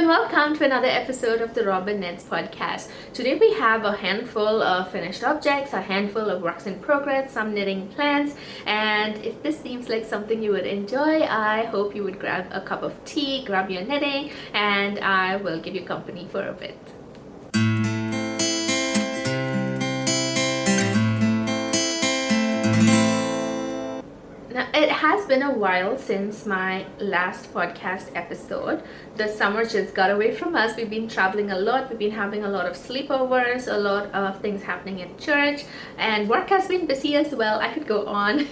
and welcome to another episode of the Rhobin Knits podcast. Today we have a handful of finished objects, a handful of works in progress, some knitting plans, and if this seems like something you would enjoy, I hope you would grab a cup of tea, grab your knitting, and I will give you company for a bit. Now, it has been a while since my last podcast episode. The summer just got away from us. We've been traveling a lot. We've been having a lot of sleepovers, a lot of things happening at church, and work has been busy as well. I could go on,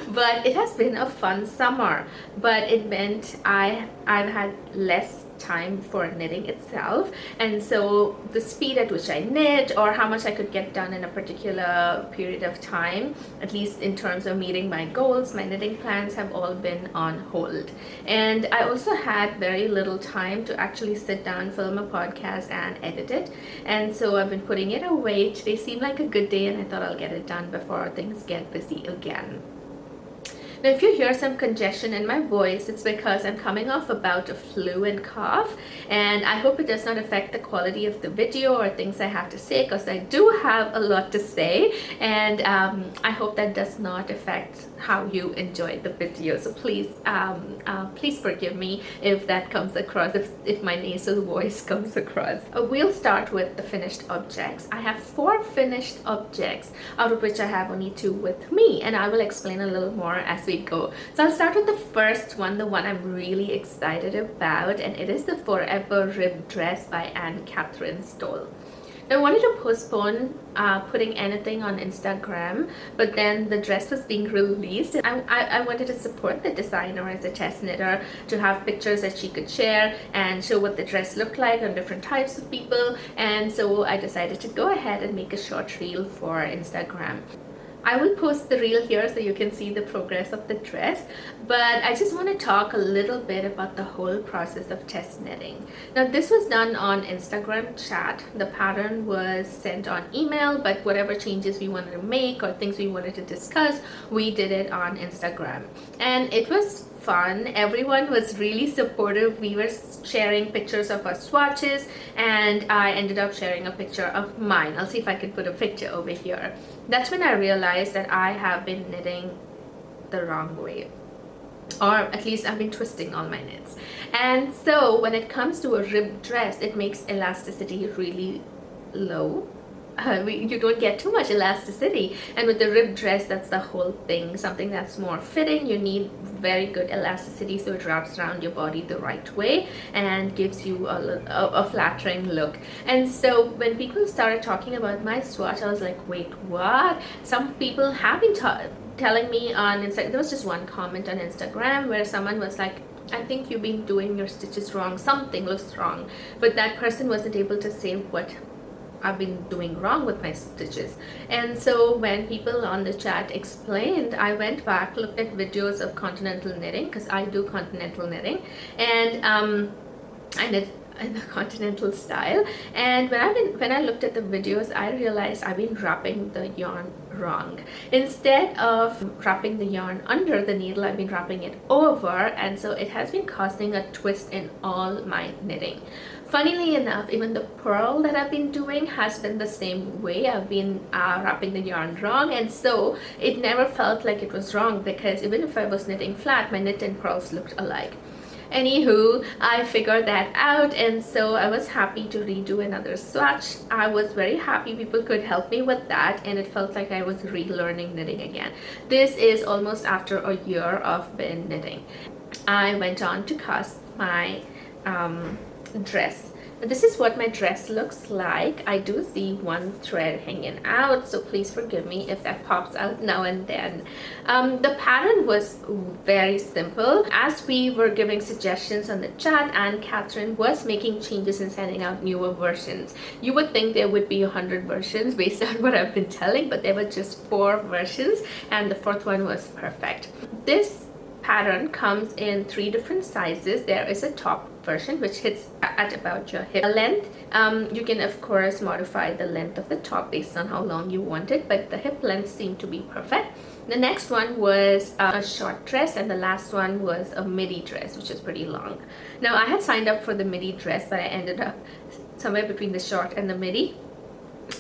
but it has been a fun summer. But it meant I've had less time for knitting itself, and so the speed at which I knit or how much I could get done in a particular period of time, at least in terms of meeting my goals, my knitting plans, have all been on hold. And I also had very little time to actually sit down, film a podcast and edit it, and so I've been putting it away. Today seemed like a good day and I thought I'll get it done before things get busy again. Now, if you hear some congestion in my voice, it's because I'm coming off a bout of flu and cough, and I hope it does not affect the quality of the video or things I have to say, because I do have a lot to say, and I hope that does not affect how you enjoy the video. So please forgive me if that comes across, if my nasal voice comes across. We'll start with the finished objects. I have 4 finished objects, out of which I have only 2 with me, and I will explain a little more as we go. So I'll start with the first one, the one I'm really excited about, and it is the Forever Rib Dress by Ann-Kathryn Stoll. Now, I wanted to postpone putting anything on Instagram, but then the dress was being released. I wanted to support the designer as a test knitter, to have pictures that she could share and show what the dress looked like on different types of people, and so I decided to go ahead and make a short reel for Instagram. I will post the reel here so you can see the progress of the dress, but I just want to talk a little bit about the whole process of test knitting. Now, this was done on Instagram chat. The pattern was sent on email, but whatever changes we wanted to make or things we wanted to discuss, we did it on Instagram, and it was fun. Everyone was really supportive. We were sharing pictures of our swatches, and I ended up sharing a picture of mine. I'll see if I can put a picture over here. That's when I realized that I have been knitting the wrong way, or at least I've been twisting all my knits. And so when it comes to a ribbed dress, it makes elasticity really low. You don't get too much elasticity, and with the ribbed dress, that's the whole thing. Something that's more fitting, you need very good elasticity so it wraps around your body the right way and gives you a flattering look. And so when people started talking about my swatch, I was like, wait, what? Some people have been telling me on Instagram. There was just one comment on Instagram where someone was like, I think you've been doing your stitches wrong, something looks wrong, but that person wasn't able to say what I've been doing wrong with my stitches. And so when people on the chat explained, I went back, looked at videos of continental knitting, because I do continental knitting, and I knit in the continental style. And when I looked at the videos, I realized I've been wrapping the yarn wrong. Instead of wrapping the yarn under the needle, I've been wrapping it over, and so it has been causing a twist in all my knitting. Funnily enough, even the purl that I've been doing has been the same way. I've been wrapping the yarn wrong, and so it never felt like it was wrong, because even if I was knitting flat, my knit and purls looked alike. Anywho, I figured that out, and so I was happy to redo another swatch. I was very happy people could help me with that, and it felt like I was relearning knitting again. This is almost after a year of been knitting. I went on to cast my dress. This is what my dress looks like. I do see one thread hanging out, so please forgive me if that pops out now and then. The pattern was very simple. As we were giving suggestions on the chat, Ann-Kathryn was making changes and sending out newer versions. You would think there would be 100 versions based on what I've been telling, but there were just 4 versions, and the 4th one was perfect. This pattern comes in 3 different sizes. There is a top version which hits at about your hip length. You can of course modify the length of the top based on how long you want it, but the hip length seemed to be perfect. The next one was a short dress, and the last one was a midi dress, which is pretty long. Now I had signed up for the midi dress, but I ended up somewhere between the short and the midi.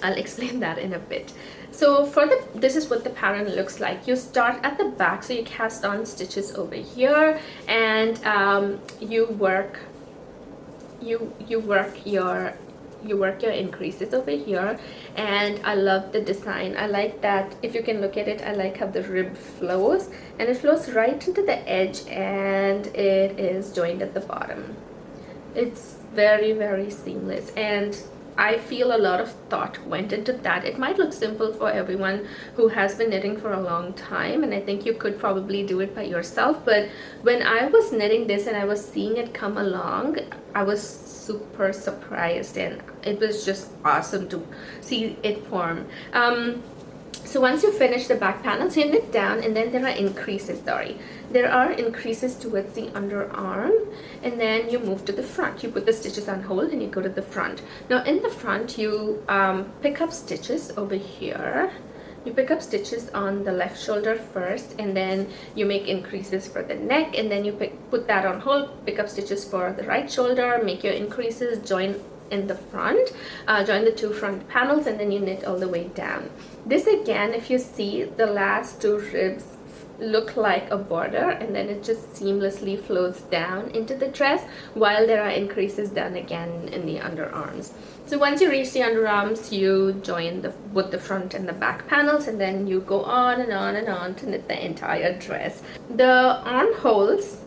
I'll explain that in a bit. So this is what the pattern looks like. You start at the back, so you cast on stitches over here, and you work your increases over here. And I love the design. I like that, if you can look at it, I like how the rib flows, and it flows right into the edge, and it is joined at the bottom. It's very, very seamless, and I feel a lot of thought went into that. It might look simple for everyone who has been knitting for a long time, and I think you could probably do it by yourself, but when I was knitting this and I was seeing it come along, I was super surprised, and it was just awesome to see it form. So once you finish the back panels, you knit down, and then there are increases, there are increases towards the underarm, and then you move to the front. You put the stitches on hold and you go to the front. Now in the front, you pick up stitches over here. You pick up stitches on the left shoulder first, and then you make increases for the neck, and then you put that on hold, pick up stitches for the right shoulder, make your increases, join in the front, join the 2 front panels, and then you knit all the way down. This again, if you see, the last 2 ribs look like a border, and then it just seamlessly flows down into the dress, while there are increases done again in the underarms. So once you reach the underarms, you join with the front and the back panels, and then you go on and on and on to knit the entire dress. The armholes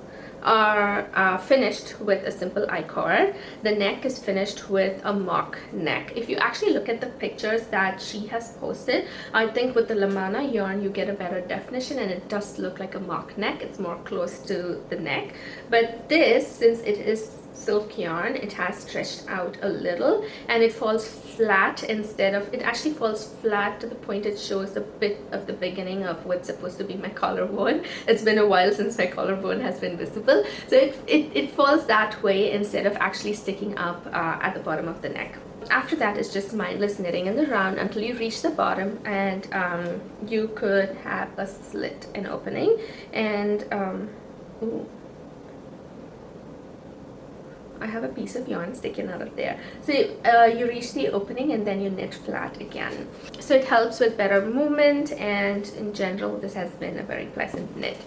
are finished with a simple I-cord. The neck is finished with a mock neck. If you actually look at the pictures that she has posted, I think with the Lamana yarn you get a better definition, and it does look like a mock neck. It's more close to the neck, but this, since it is silk yarn, it has stretched out a little, and it falls flat instead of, it actually falls flat to the point it shows a bit of the beginning of what's supposed to be my collarbone. It's been a while since my collarbone has been visible, so it falls that way instead of actually sticking up at the bottom of the neck. After that is just mindless knitting in the round until you reach the bottom, and you could have a slit, an opening, and ooh, I have a piece of yarn sticking out of there. So you reach the opening, and then you knit flat again. So it helps with better movement, and in general this has been a very pleasant knit.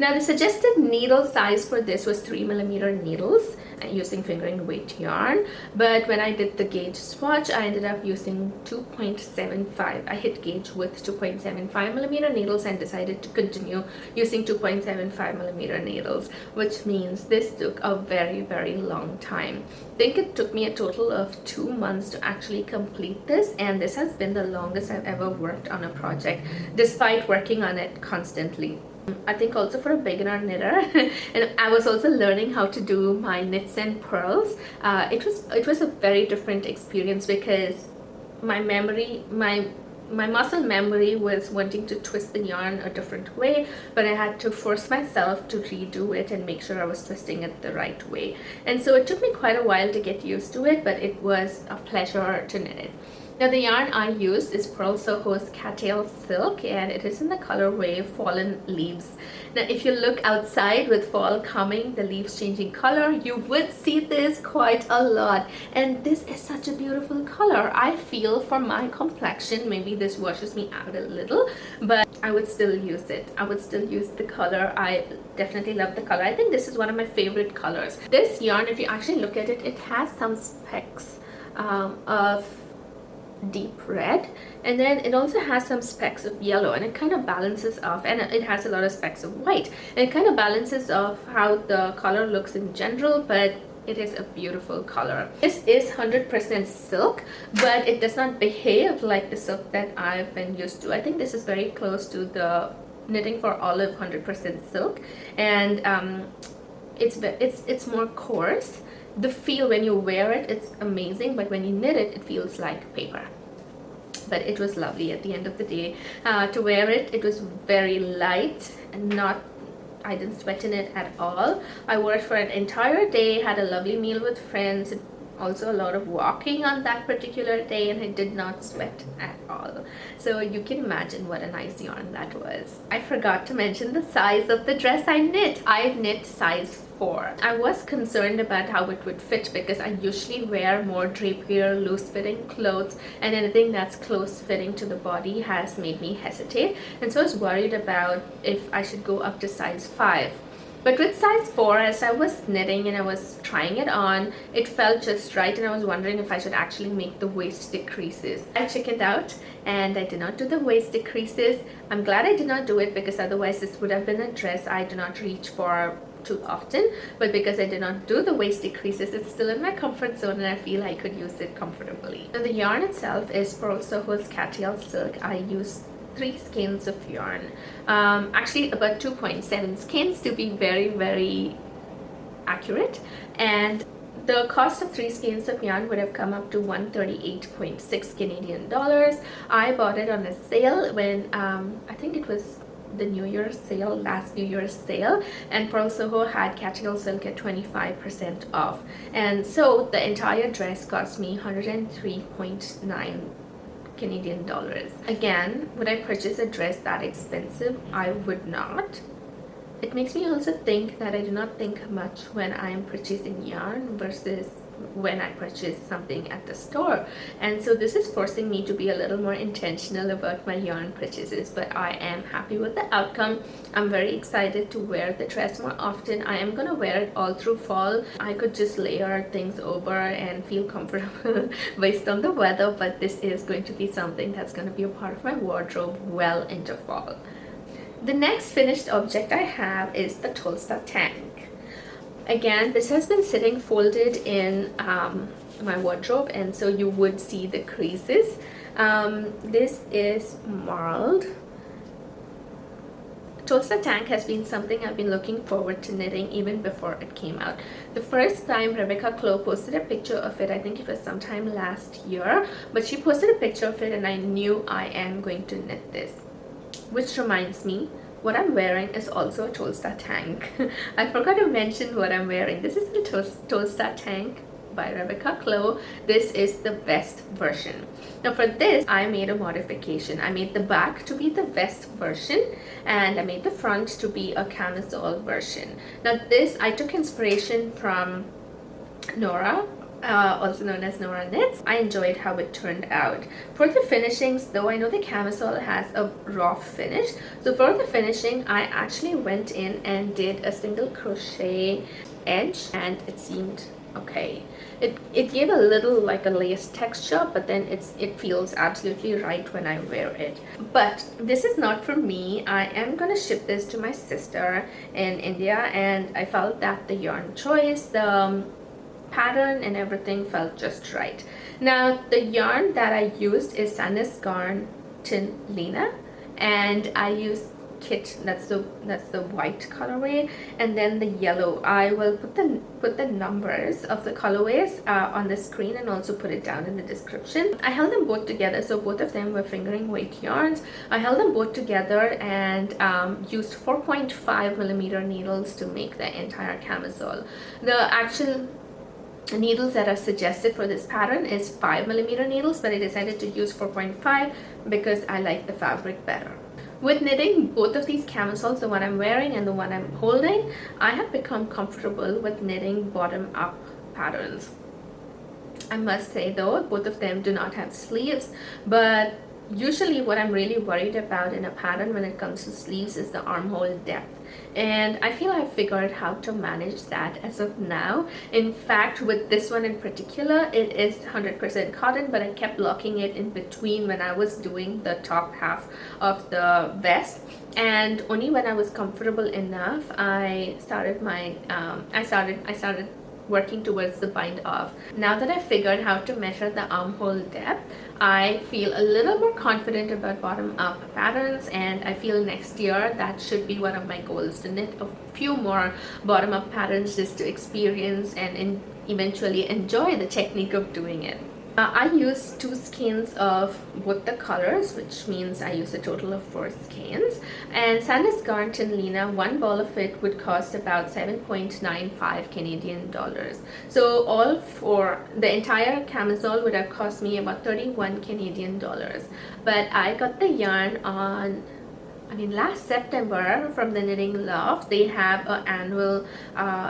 Now the suggested needle size for this was 3mm needles using fingering weight yarn, but when I did the gauge swatch, I ended up using 2.75. I hit gauge with 2.75mm needles and decided to continue using 2.75mm needles, which means this took a very, very long time. I think it took me a total of 2 months to actually complete this, and this has been the longest I've ever worked on a project, despite working on it constantly. I think also for a beginner knitter, and I was also learning how to do my knits and purls. It was a very different experience, because my muscle memory was wanting to twist the yarn a different way, but I had to force myself to redo it and make sure I was twisting it the right way. And so it took me quite a while to get used to it, but it was a pleasure to knit it. Now the yarn I used is Pearl Soho's Cattail Silk, and it is in the colorway Fallen Leaves. Now if you look outside with fall coming, the leaves changing color, you would see this quite a lot, and this is such a beautiful color. I feel for my complexion, maybe this washes me out a little, but I would still use it. I would still use the color. I definitely love the color. I think this is one of my favorite colors. This yarn, if you actually look at it, it has some specks of deep red, and then it also has some specks of yellow, and it kind of balances off, and it has a lot of specks of white, and it kind of balances off how the color looks in general, but it is a beautiful color. This is 100% silk, but it does not behave like the silk that I've been used to. I think this is very close to the Knitting for Olive 100% silk, and it's more coarse. The feel when you wear it, it's amazing, but when you knit it, it feels like paper. But it was lovely at the end of the day to wear it. It was very light and not I didn't sweat in it at all. I wore it for an entire day, had a lovely meal with friends, also a lot of walking on that particular day, and I did not sweat at all. So you can imagine what a nice yarn that was. I forgot to mention the size of the dress I knit. I knit size 4. I was concerned about how it would fit because I usually wear more drapier, loose-fitting clothes, and anything that's close-fitting to the body has made me hesitate, and so I was worried about if I should go up to size 5. But with size 4, as I was knitting and I was trying it on, it felt just right, and I was wondering if I should actually make the waist decreases. I chickened out and I did not do the waist decreases. I'm glad I did not do it because otherwise this would have been a dress I do not reach for too often, but because I did not do the waist decreases, it's still in my comfort zone and I feel I could use it comfortably. So the yarn itself is Pearl Soho's Cattail Silk. I used 3 skeins of yarn, actually about 2.7 skeins to be very accurate, and the cost of 3 skeins of yarn would have come up to 138.6 Canadian dollars. I bought it on a sale when I think it was the New Year's sale, last New Year's sale, and Pearl Soho had Cattail Silk at 25% off, and so the entire dress cost me 103.9 Canadian dollars. Again, would I purchase a dress that expensive? I would not. It makes me also think that I do not think much when I am purchasing yarn versus when I purchase something at the store, and so this is forcing me to be a little more intentional about my yarn purchases, but I am happy with the outcome. I'm very excited to wear the dress more often. I am gonna wear it all through fall. I could just layer things over and feel comfortable based on the weather, but this is going to be something that's going to be a part of my wardrobe well into fall. The next finished object I have is the Tolsta Tank. Again, this has been sitting folded in my wardrobe, and so you would see the creases. This is marled. Tolsta Tank has been something I've been looking forward to knitting even before it came out. The first time Rebecca Clow posted a picture of it, I think it was sometime last year, but she posted a picture of it and I knew I am going to knit this. Which reminds me, what I'm wearing is also a Tolsta Tank. I forgot to mention what I'm wearing. This is the Tolsta Tank by Rebecca Clow. This is the vest version. Now for this, I made a modification. I made the back to be the vest version and I made the front to be a camisole version. Now this, I took inspiration from Nora, also known as Nora Knits. I enjoyed how it turned out. For the finishings, though, I know the camisole has a raw finish, so for the finishing I actually went in and did a single crochet edge and it seemed okay. It gave a little like a lace texture, but then it feels absolutely right when I wear it. But this is not for me. I am gonna ship this to my sister in India, and I felt that the yarn choice, the pattern and everything felt just right. Now the yarn that I used is Sanis Garn Tin Lena, and I used kit, that's the white colorway, and then the yellow. I will put the numbers of the colorways on the screen and also put it down in the description. I held them both together, so both of them were fingering weight yarns. I held them both together and used 4.5 millimeter needles to make the entire camisole. The actual needles that are suggested for this pattern is 5 millimeter needles, but I decided to use 4.5 because I like the fabric better. With knitting both of these camisoles, the one I'm wearing and the one I'm holding, I have become comfortable with knitting bottom up patterns. I must say though, both of them do not have sleeves, but usually what I'm really worried about in a pattern when it comes to sleeves is the armhole depth, and I feel I've figured how to manage that as of now. In fact, with this one in particular, it is 100% cotton, but I kept blocking it in between when I was doing the top half of the vest, and only when I was comfortable enough I started my I started working towards the bind off. Now that I've figured how to measure the armhole depth, I feel a little more confident about bottom up patterns, and I feel next year that should be one of my goals, to knit a few more bottom up patterns just to experience and eventually enjoy the technique of doing it. I use 2 skeins of both the colors, which means I use a total of 4 skeins. And Sandnes Garn Lina, one ball of it would cost about 7.95 Canadian dollars. So all for the entire camisole would have cost me about 31 Canadian dollars. But I got the yarn on last September from the Knitting Loft. They have an annual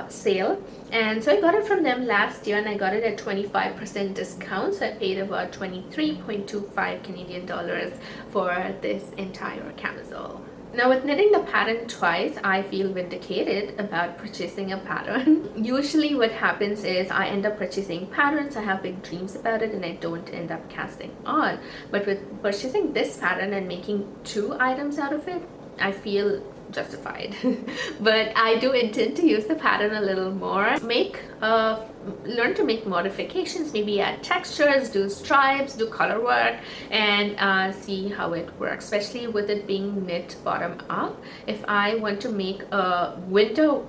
sale, and so I got it from them last year, and I got it at 25% discount. So I paid about 23.25 Canadian dollars for this entire camisole. Now, with knitting the pattern twice, I feel vindicated about purchasing a pattern. Usually what happens is I end up purchasing patterns, I have big dreams about it, and I don't end up casting on. But with purchasing this pattern and making 2 items out of it, I feel justified. But I do intend to use the pattern a little more, learn to make modifications, maybe add textures, do stripes, do color work, and see how it works, especially with it being knit bottom up. If I want to make a window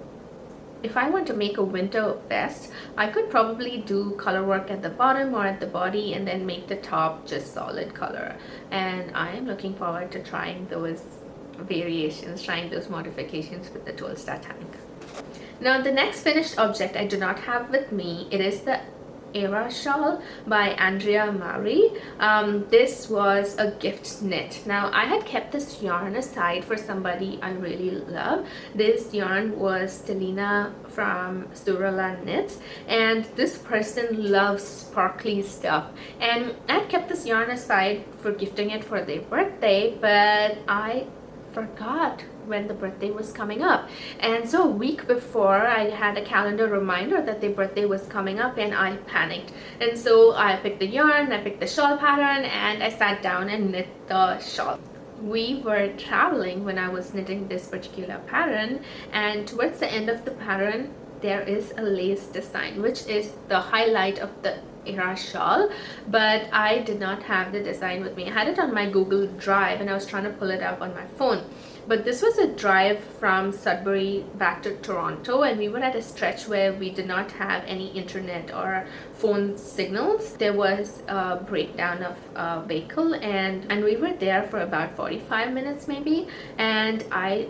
vest, I could probably do color work at the bottom or at the body and then make the top just solid color. And I am looking forward to trying those variations, trying those modifications with the Tolsta Tank. Now, the next finished object I do not have with me. It is the Ara Shawl by Andrea Maury. This was a gift knit. Now, I had kept this yarn aside for somebody I really love. This yarn was Stelina from Unreleased Knits, and this person loves sparkly stuff, and I had kept this yarn aside for gifting it for their birthday, but I forgot when the birthday was coming up. And so a week before, I had a calendar reminder that their birthday was coming up, and I panicked. And so I picked the yarn, I picked the shawl pattern, and I sat down and knit the shawl. We were traveling when I was knitting this particular pattern, and towards the end of the pattern there is a lace design, which is the highlight of the Ara Shawl, but I did not have the design with me. I had it on my Google Drive and I was trying to pull it up on my phone, but this was a drive from Sudbury back to Toronto, and we were at a stretch where we did not have any internet or phone signals. There was a breakdown of a vehicle, and we were there for about 45 minutes maybe, and I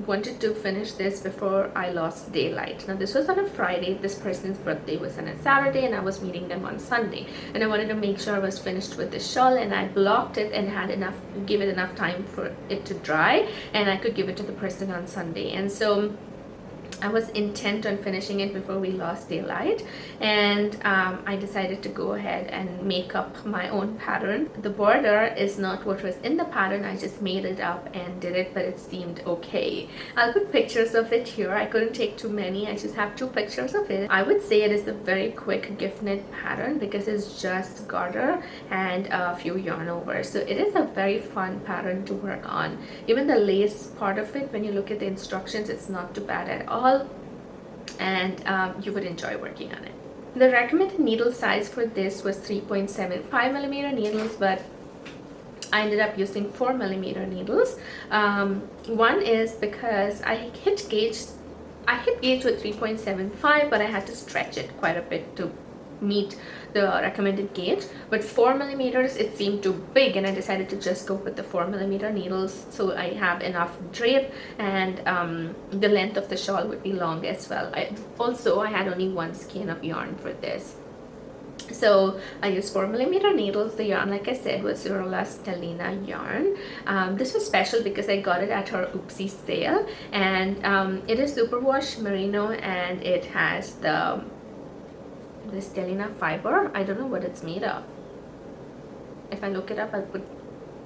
wanted to finish this before I lost daylight. Now, this was on a Friday. This person's birthday was on a Saturday, and I was meeting them on Sunday, and I wanted to make sure I was finished with the shawl, and I blocked it and had give it enough time for it to dry, and I could give it to the person on Sunday. And so I was intent on finishing it before we lost daylight, and I decided to go ahead and make up my own pattern. The border is not what was in the pattern. I just made it up and did it, but it seemed okay. I'll put pictures of it here. I couldn't take too many. I just have 2 pictures of it. I would say it is a very quick gift knit pattern because it's just garter and a few yarn overs. So it is a very fun pattern to work on. Even the lace part of it, when you look at the instructions, it's not too bad at all, and you would enjoy working on it. The recommended needle size for this was 3.75mm needles, but I ended up using 4mm needles. One is because I hit gauge with 3.75, but I had to stretch it quite a bit to meet the recommended gauge, but 4mm it seemed too big, and I decided to just go with the 4mm needles so I have enough drape, and the length of the shawl would be long as well. I had only 1 skein of yarn for this, so I used 4mm needles. The yarn, like I said, was Unreleased Stelina yarn. This was special because I got it at her Oopsie sale, and it is superwash merino, and it has the Stelina fiber. I don't know what it's made of. If I look it up, I'll put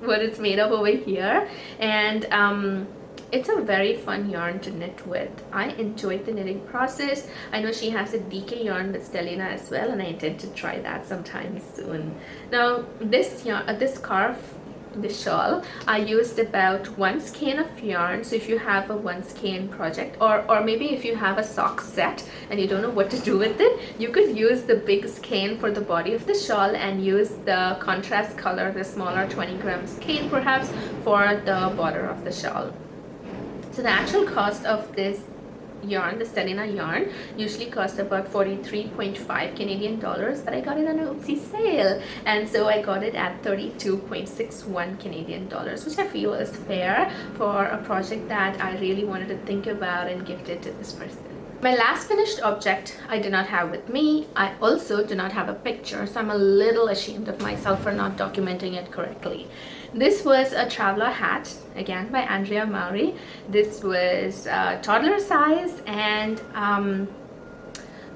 what it's made of over here. And it's a very fun yarn to knit with. I enjoyed the knitting process. I know she has a DK yarn with Stelina as well, and I intend to try that sometime soon. Now, this shawl, I used about 1 skein of yarn. So if you have a 1 skein project, or maybe if you have a sock set and you don't know what to do with it, you could use the big skein for the body of the shawl and use the contrast color, the smaller 20-gram skein perhaps, for the border of the shawl. So the actual cost of this yarn, the Stellina yarn, usually costs about 43.5 Canadian dollars, but I got it on an oopsie sale, and so I got it at 32.61 Canadian dollars, which I feel is fair for a project that I really wanted to think about and gift it to this person. My last finished object I do not have with me. I also do not have a picture, so I'm a little ashamed of myself for not documenting it correctly. This was a traveler hat, again by Andrea Maury. This was toddler size, and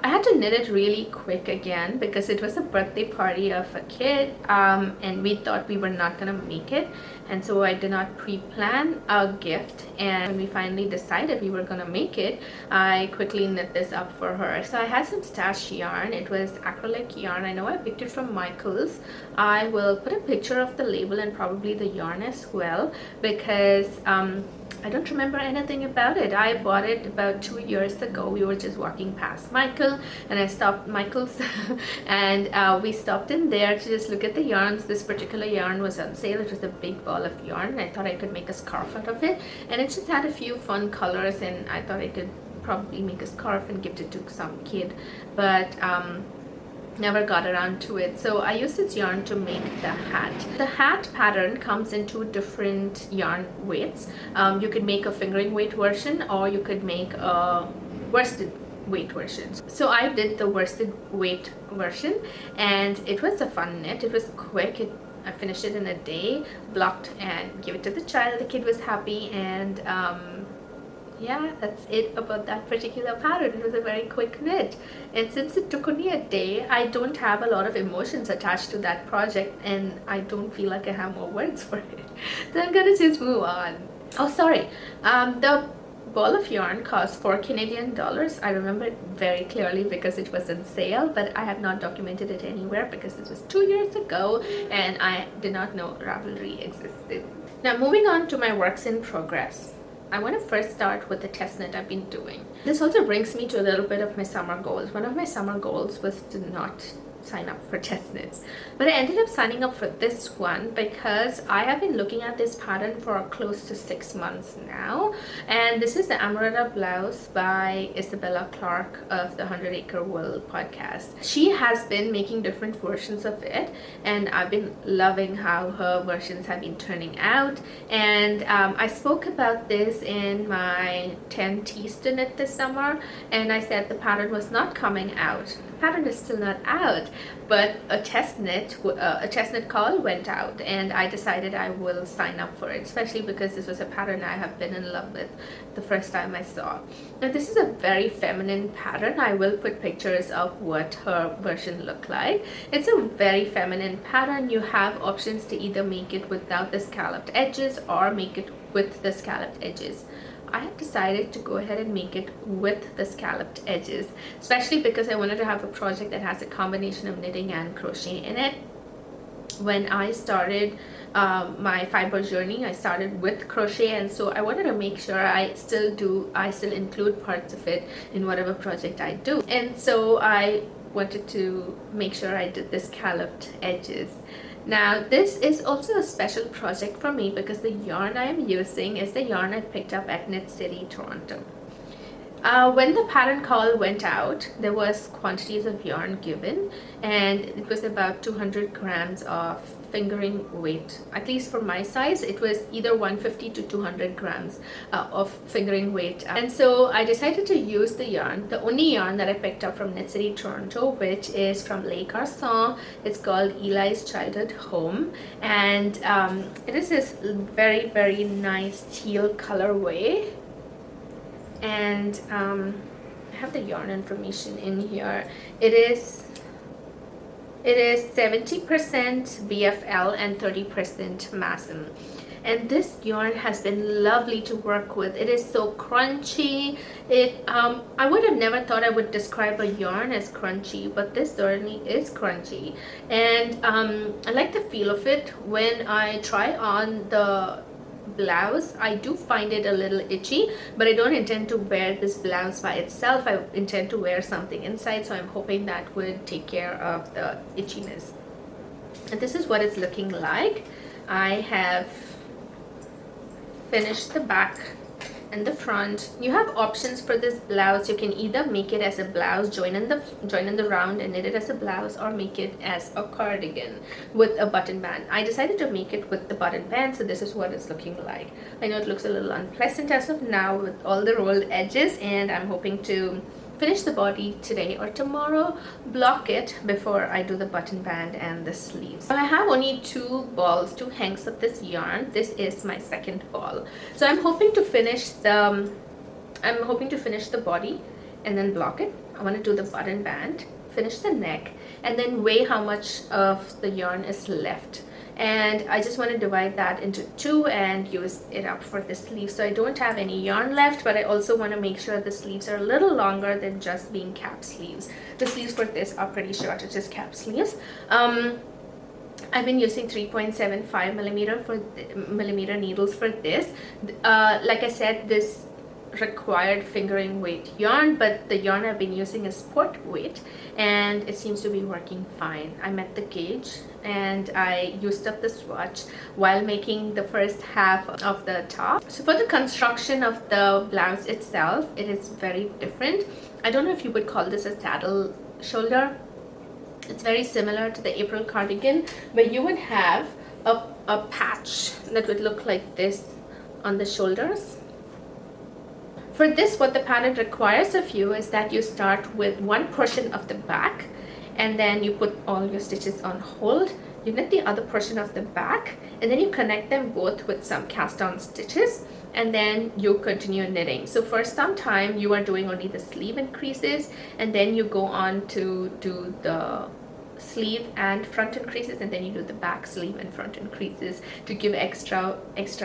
I had to knit it really quick again because it was a birthday party of a kid, and we thought we were not gonna make it, and so I did not pre-plan a gift. And when we finally decided we were gonna make it, I quickly knit this up for her. So I had some stash yarn. It was acrylic yarn. I know I picked it from Michael's. I will put a picture of the label and probably the yarn as well, because I don't remember anything about it. I bought it about 2 years ago. We were just walking past Michael, and I stopped Michael's and we stopped in there to just look at the yarns. This particular yarn was on sale. It was a big ball of yarn. I thought I could make a scarf out of it, and it just had a few fun colors, and I thought I could probably make a scarf and gift it to some kid, but never got around to it. So I used this yarn to make the hat. The hat pattern comes in 2 different yarn weights. You could make a fingering weight version, or you could make a worsted weight version. So I did the worsted weight version, and it was a fun knit. It was quick. I finished it in a day, blocked and gave it to the child. The kid was happy, and yeah, that's it about that particular pattern. It was a very quick knit, and since it took only a day, I don't have a lot of emotions attached to that project, and I don't feel like I have more words for it, so I'm gonna just move on. Oh, sorry, the ball of yarn cost 4 Canadian dollars. I remember it very clearly because it was on sale, but I have not documented it anywhere because this was 2 years ago and I did not know Ravelry existed. Now, moving on to my works in progress. I want to first start with the test knit I've been doing. This also brings me to a little bit of my summer goals. One of my summer goals was to not sign up for test knits, but I ended up signing up for this one because I have been looking at this pattern for close to 6 months now, and this is the Amoretta Blouse by Isabella Clarke of the 100 Acre Wool podcast. She has been making different versions of it, and I've been loving how her versions have been turning out, and I spoke about this in my 10 teas to knit this summer, and I said the pattern was not coming out. The pattern is still not out, but a test knit call went out, and I decided I will sign up for it, especially because this was a pattern I have been in love with the first time I saw. Now, this is a very feminine pattern. I will put pictures of what her version looked like. It's a very feminine pattern. You have options to either make it without the scalloped edges or make it with the scalloped edges. I have decided to go ahead and make it with the scalloped edges, especially because I wanted to have a project that has a combination of knitting and crochet in it. When I started my fiber journey, I started with crochet, and so I wanted to make sure I still include parts of it in whatever project I do, and so I wanted to make sure I did the scalloped edges. Now, this is also a special project for me because the yarn I am using is the yarn I picked up at Knit City, Toronto. When the pattern call went out, there was quantities of yarn given, and it was about 200 grams of fingering weight. At least for my size, it was either 150 to 200 grams of fingering weight. And so I decided to use the yarn, the only yarn that I picked up from Knit City, Toronto, which is from Le Garçon. It's called Eli's Childhood Home, and it is this very, very nice teal colorway. And I have the yarn information in here. It is 70% BFL and 30% Masson. And this yarn has been lovely to work with. It is so crunchy. I would have never thought I would describe a yarn as crunchy, but this certainly is crunchy. And I like the feel of it. When I try on the blouse, I do find it a little itchy, but I don't intend to wear this blouse by itself. I intend to wear something inside, so I'm hoping that would take care of the itchiness. And this is what it's looking like. I have finished the back in the front. You have options for this blouse. You can either make it as a blouse, join in the round and knit it as a blouse, or make it as a cardigan with a button band. I decided to make it with the button band, so this is what it's looking like. I know it looks a little unpleasant as of now with all the rolled edges, and I'm hoping to finish the body today or tomorrow, block it before I do the button band and the sleeves. I have only two hanks of this yarn. This is my second ball, so I'm hoping to finish the body and then block it. I want to do the button band, finish the neck, and then weigh how much of the yarn is left. And I just want to divide that into two and use it up for the sleeve. So I don't have any yarn left, but I also want to make sure the sleeves are a little longer than just being cap sleeves. The sleeves for this are pretty short, it's just cap sleeves. I've been using 3.75 millimeter needles for this. Like I said, this required fingering weight yarn, but the yarn I've been using is sport weight and it seems to be working fine. I met the gauge and I used up the swatch while making the first half of the top. So for the construction of the blouse itself, it is very different. I don't know if you would call this a saddle shoulder. It's very similar to the April cardigan, where you would have a patch that would look like this on the shoulders. For this, what the pattern requires of you is that you start with one portion of the back and then you put all your stitches on hold. You knit the other portion of the back and then you connect them both with some cast on stitches, and then you continue knitting. So for some time you are doing only the sleeve increases, and then you go on to do the sleeve and front increases, and then you do the back sleeve and front increases to give extra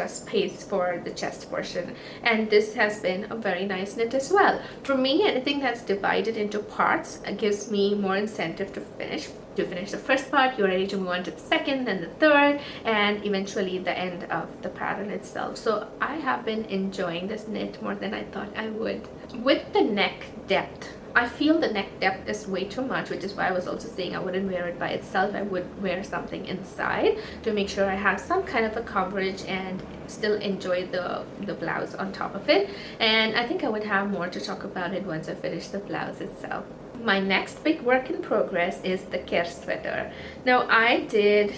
space for the chest portion. And this has been a very nice knit as well. For me, anything that's divided into parts gives me more incentive to finish. To finish the first part, you're ready to move on to the second, then the third, and eventually the end of the pattern itself. So I have been enjoying this knit more than I thought I would. With the neck depth, I feel the neck depth is way too much, which is why I was also saying I wouldn't wear it by itself. I would wear something inside to make sure I have some kind of a coverage and still enjoy the blouse on top of it. And I think I would have more to talk about it once I finish the blouse itself. My next big work in progress is the Kerr Sweater. Now I did,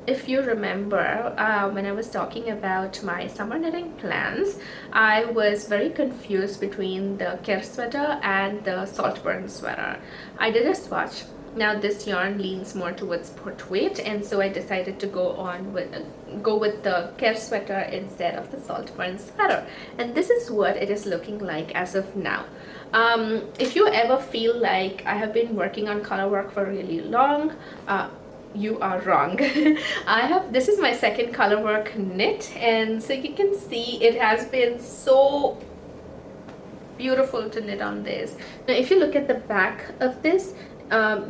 if you remember, when I was talking about my summer knitting plans, I was very confused between the Kerr Sweater and the Saltburn Sweater. I did a swatch. Now this yarn leans more towards sport weight, and so I decided to go with the Kerr Sweater instead of the Saltburn Sweater. And this is what it is looking like as of now. If you ever feel like I have been working on color work for really long, you are wrong. This is my second color work knit, and so you can see it has been so beautiful to knit on this. Now if you look at the back of this,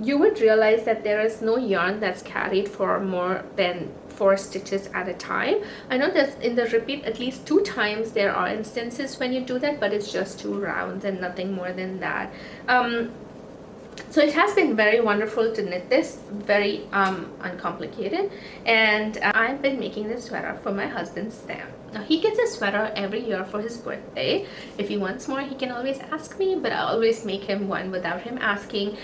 you would realize that there is no yarn that's carried for more than 4 stitches at a time. I know that in the repeat at least 2 times there are instances when you do that, but it's just 2 rounds and nothing more than that. So it has been very wonderful to knit this, very uncomplicated, and I've been making this sweater for my husband Sam. Now he gets a sweater every year for his birthday. If he wants more, he can always ask me, but I always make him one without him asking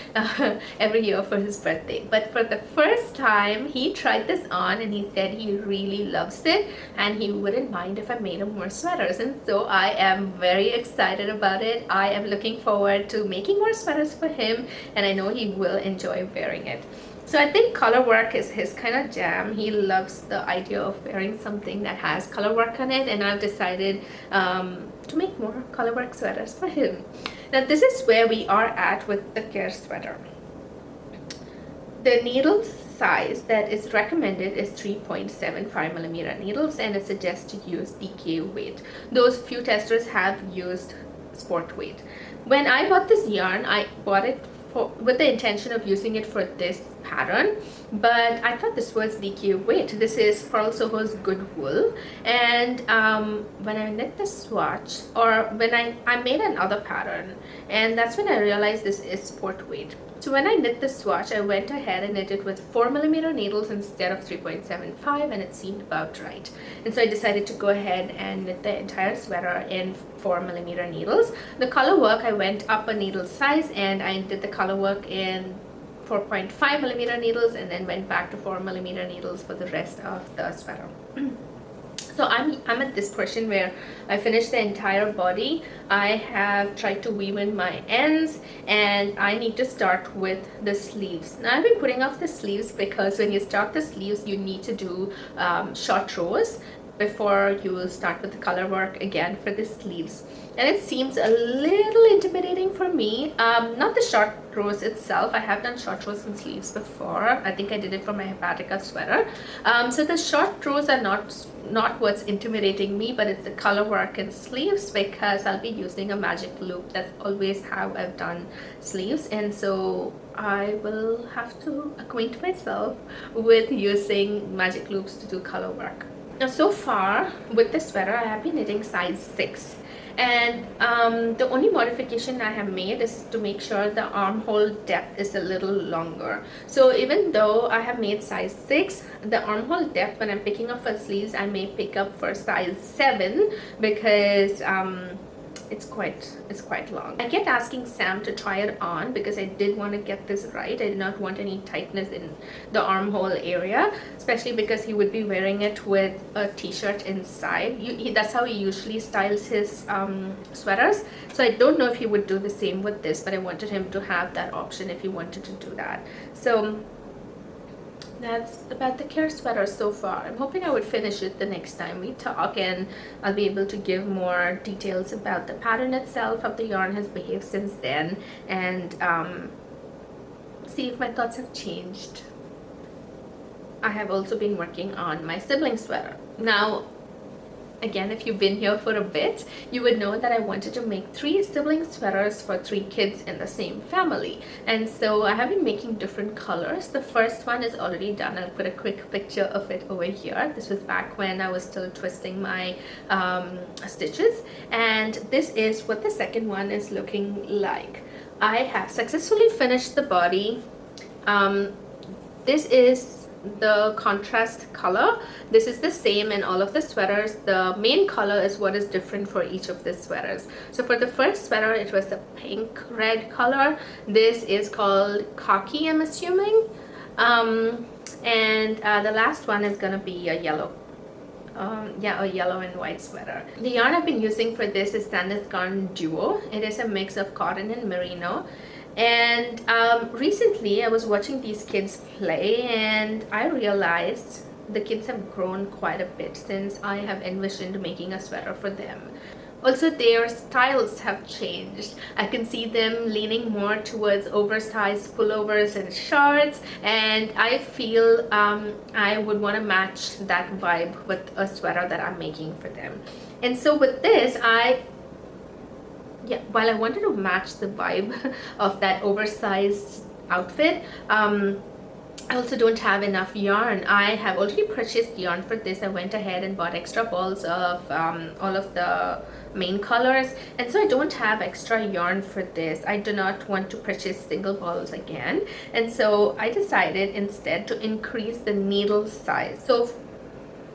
every year for his birthday. But for the first time, he tried this on and he said he really loves it and he wouldn't mind if I made him more sweaters. And so I am very excited about it. I am looking forward to making more sweaters for him, and I know he will enjoy wearing it. So I think color work is his kind of jam. He loves the idea of wearing something that has color work on it, and I've decided to make more color work sweaters for him. Now this is where we are at with the Kerr Sweater. The needle size that is recommended is 3.75 millimeter needles, and it suggests to use DK weight. Those few testers have used sport weight. When I bought this yarn, I bought it with the intention of using it for this pattern, but I thought this was DQ. Wait, this is Pearl Soho's Good Wool. And when I knit the swatch, or when I made another pattern, and that's when I realized this is sport weight. So when I knit the swatch, I went ahead and knit it with 4mm needles instead of 3.75, and it seemed about right. And so I decided to go ahead and knit the entire sweater in 4mm needles. The color work, I went up a needle size and I did the color work in 4.5mm needles, and then went back to 4mm needles for the rest of the sweater. So I'm at this portion where I finished the entire body. I have tried to weave in my ends, and I need to start with the sleeves. Now I've been putting off the sleeves because when you start the sleeves, you need to do short rows before you will start with the color work again for the sleeves. And it seems a little intimidating for me. Not the short rows itself. I have done short rows and sleeves before. I think I did it for my hepatica sweater. So the short rows are not what's intimidating me, but it's the color work and sleeves, because I'll be using a magic loop. That's always how I've done sleeves, and so I will have to acquaint myself with using magic loops to do color work. Now so far with the sweater, I have been knitting size 6. And the only modification I have made is to make sure the armhole depth is a little longer. So even though I have made size 6, the armhole depth when I'm picking up for sleeves, I may pick up for size 7 because it's quite long. I kept asking Sam to try it on because I did want to get this right. I did not want any tightness in the armhole area, especially because he would be wearing it with a t-shirt inside. That's how he usually styles his sweaters. So I don't know if he would do the same with this, but I wanted him to have that option if he wanted to do that. So that's about the Kerr sweater so far. I'm hoping I would finish it the next time we talk, and I'll be able to give more details about the pattern itself, how the yarn has behaved since then, and see if my thoughts have changed. I have also been working on my sibling sweater. Now, again, if you've been here for a bit, you would know that I wanted to make 3 sibling sweaters for 3 kids in the same family. And so I have been making different colors. The first one is already done. I'll put a quick picture of it over here. This was back when I was still twisting my stitches. And this is what the second one is looking like. I have successfully finished the body. This is the contrast color. This is the same in all of the sweaters. The main color is what is different for each of the sweaters. So for the first sweater, it was the pink red color. This is called khaki, I'm assuming, and the last one is gonna be a yellow. A yellow and white sweater. The yarn I've been using for this is Sandnes Garn Duo. It is a mix of cotton and merino. And recently I was watching these kids play, and I realized the kids have grown quite a bit since I have envisioned making a sweater for them. Also, their styles have changed. I can see them leaning more towards oversized pullovers and shorts, and I feel I would want to match that vibe with a sweater that I'm making for them. And so with this, while I wanted to match the vibe of that oversized outfit, I also don't have enough yarn. I have already purchased yarn for this. I went ahead and bought extra balls of all of the main colors, and so I don't have extra yarn for this. I do not want to purchase single balls again, and so I decided instead to increase the needle size. So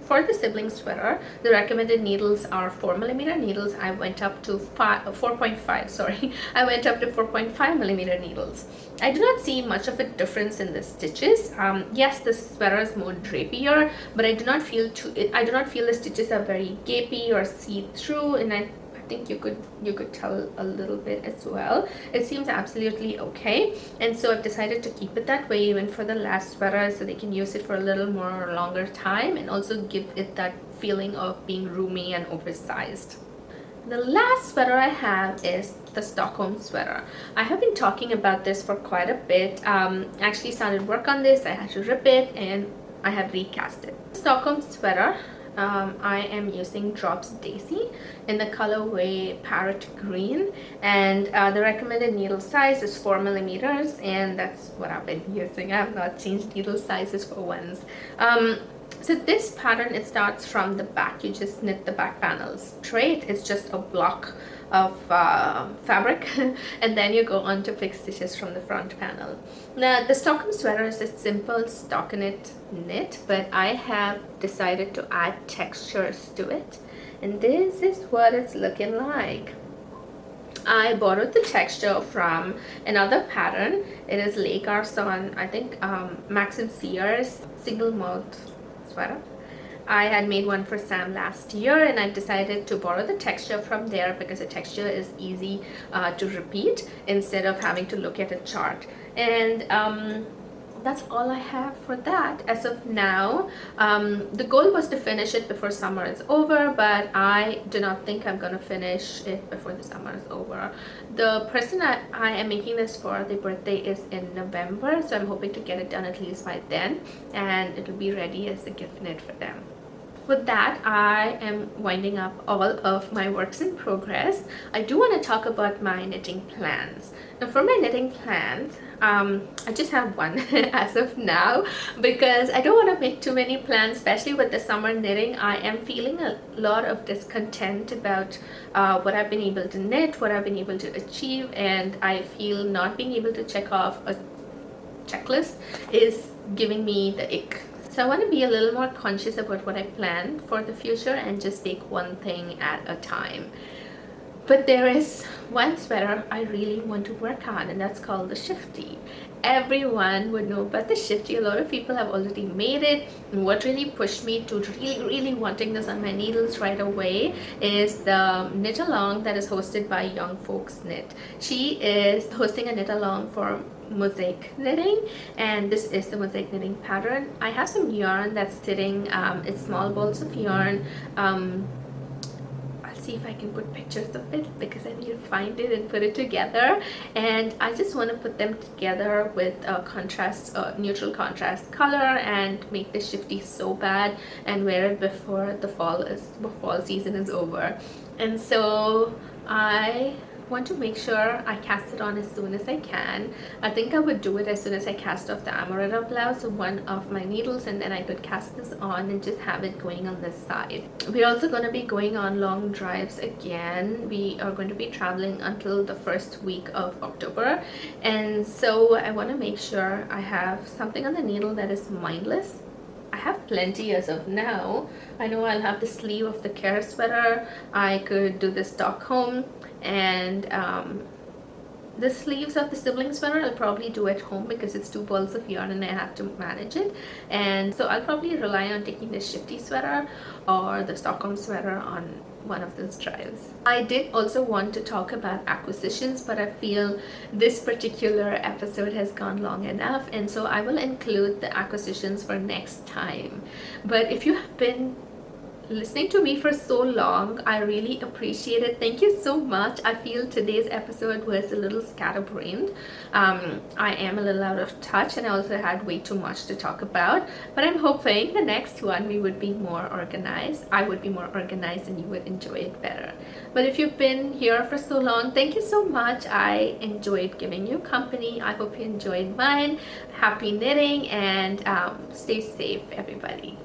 for the sibling sweater, the recommended needles are 4mm needles. I went up to 4.5, sorry. I went up to 4.5mm needles. I do not see much of a difference in the stitches. Yes, the sweater is more drapier, but I do not feel the stitches are very gapey or see-through, and I think you could tell a little bit as well. It seems absolutely okay, and so I've decided to keep it that way even for the last sweater, so they can use it for a little more longer time and also give it that feeling of being roomy and oversized. The last sweater I have is the Stockholm sweater. I have been talking about this for quite a bit. I actually started work on this. I had to rip it and I have recast it. Stockholm sweater, I am using Drops Daisy in the colorway Parrot Green, and the recommended needle size is 4 millimeters, and that's what I've been using. I have not changed needle sizes for once. So this pattern, it starts from the back. You just knit the back panel straight. It's just a block of fabric and then you go on to pick stitches from the front panel. Now the Stockholm Sweater is a simple stockinette knit, but I have decided to add textures to it, and this is what it's looking like. I borrowed the texture from another pattern. It is Le Garçon, I think Maxim Sears single mouth sweater. I had made one for Sam last year, and I decided to borrow the texture from there because the texture is easy to repeat instead of having to look at a chart. And that's all I have for that as of now. The goal was to finish it before summer is over, but I do not think I'm gonna finish it before the summer is over. The person I am making this for, the birthday is in November, so I'm hoping to get it done at least by then, and it'll be ready as a gift knit for them. With that, I am winding up all of my works in progress. I do want to talk about my knitting plans. Now for my knitting plans, I just have one as of now because I don't want to make too many plans, especially with the summer knitting. I am feeling a lot of discontent about what I've been able to knit, what I've been able to achieve, and I feel not being able to check off a checklist is giving me the ick. So I want to be a little more conscious about what I plan for the future and just take one thing at a time. But there is one sweater I really want to work on, and that's called the Shifty. Everyone would know about the Shifty. A lot of people have already made it, and what really pushed me to really wanting this on my needles right away is the knit along that is hosted by Young Folks Knit. She is hosting a knit along for mosaic knitting, and this is the mosaic knitting pattern. I have some yarn that's sitting, it's small balls of yarn. I'll see if I can put pictures of it because I need to find it and put it together, and I just want to put them together with a contrast, neutral contrast color, and make this Shifty so bad and wear it before the fall season is over. And so I want to make sure I cast it on as soon as I can. I think I would do it as soon as I cast off the Amoretta Blouse, one of my needles, and then I could cast this on and just have it going on this side. We're also going to be going on long drives again. We are going to be traveling until the first week of October, and so I want to make sure I have something on the needle that is mindless. I have plenty as of now. I know I'll have the sleeve of the Kerr Sweater. I could do the Stockholm, and the sleeves of the Sibling Sweater I'll probably do at home because it's 2 balls of yarn and I have to manage it. And so I'll probably rely on taking the Shifty sweater or the Stockholm Sweater on one of those drives. I did also want to talk about acquisitions, but I feel this particular episode has gone long enough, and so I will include the acquisitions for next time. But if you have been listening to me for so long, I really appreciate it. Thank you so much. I feel today's episode was a little scatterbrained. I am a little out of touch, and I also had way too much to talk about, but I'm hoping the next one we would be more organized. I would be more organized and you would enjoy it better. But if you've been here for so long, thank you so much. I enjoyed giving you company. I hope you enjoyed mine. Happy knitting, and stay safe, everybody.